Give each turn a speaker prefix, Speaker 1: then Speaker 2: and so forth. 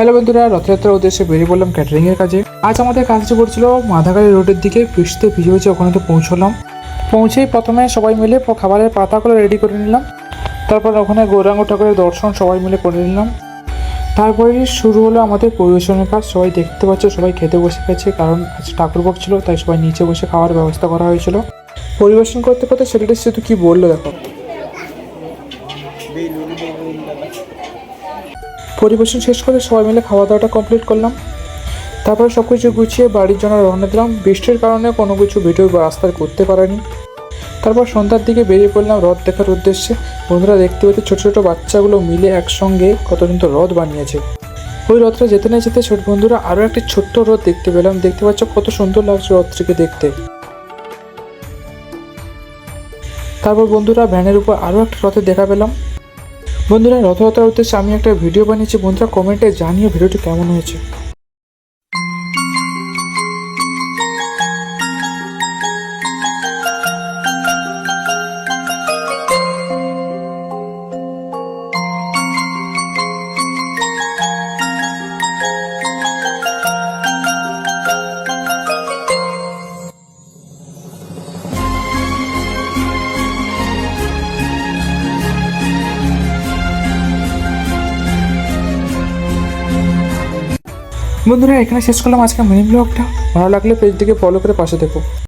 Speaker 1: Hello বন্ধুরা, রথযাত্রার উদ্দেশ্যে বেরিয়ে পড়লাম ক্যাটারিংয়ের কাজে। আজ আমাদের কাজটি পড়ছিল মাধাগাড়ি রোডের দিকে। বৃষ্টিতে ভিজে ভিজে ওখানে তো পৌঁছলাম। পৌঁছেই প্রথমে সবাই মিলে খাবারের পাতাগুলো রেডি করে নিলাম। তারপর ওখানে গৌরাঙ্গ ঠাকুরের দর্শন সবাই মিলে করে নিলাম। তারপরে শুরু হলো আমাদের পরিবেশনের কাজ। সবাই দেখতে পাচ্ছ, সবাই খেতে বসে গেছে, কারণ আজ ঠাকুরভোগ ছিল, তাই সবাই নিচে বসে খাওয়ার ব্যবস্থা করা হয়েছিল। পরিবেশন করতে করতে ছেলেটা শুধু কি বললো দেখো। পরিবেশন শেষ করে সবাই মিলে খাওয়া দাওয়াটা কমপ্লিট করলাম। তারপরে সব কিছু গুছিয়ে বাড়ির জন্য রওনা দিলাম। বৃষ্টির কারণে কোনো কিছু ভিডিও বা রাস্তায় করতে পারিনি। তারপর সন্ধ্যার দিকে বেরিয়ে পড়লাম রথ দেখার উদ্দেশ্যে। বন্ধুরা দেখতে পেতে ছোটো ছোটো বাচ্চাগুলো মিলে একসঙ্গে কত সুন্দর রথ বানিয়েছে। ওই রথটা যেতে না যেতে ছোট বন্ধুরা আরও একটি ছোট্ট রথ দেখতে পেলাম। দেখতে পাচ্ছ কত সুন্দর লাগছে রথটিকে দেখতে। তারপর বন্ধুরা ভ্যানের উপর আরও একটা রথের দেখা পেলাম। বন্ধুরা রথযাত্রার উদ্দেশ্যে আমি একটা ভিডিও বানিয়েছি, বন্ধুরা কমেন্টে জানিয়ে ভিডিওটি কেমন হয়েছে। বন্ধুরা এখানে শেষ করলাম আজকে মিনি ব্লগটা। ভালো লাগলে পেজটিকে ফলো করে পাশে দেখো।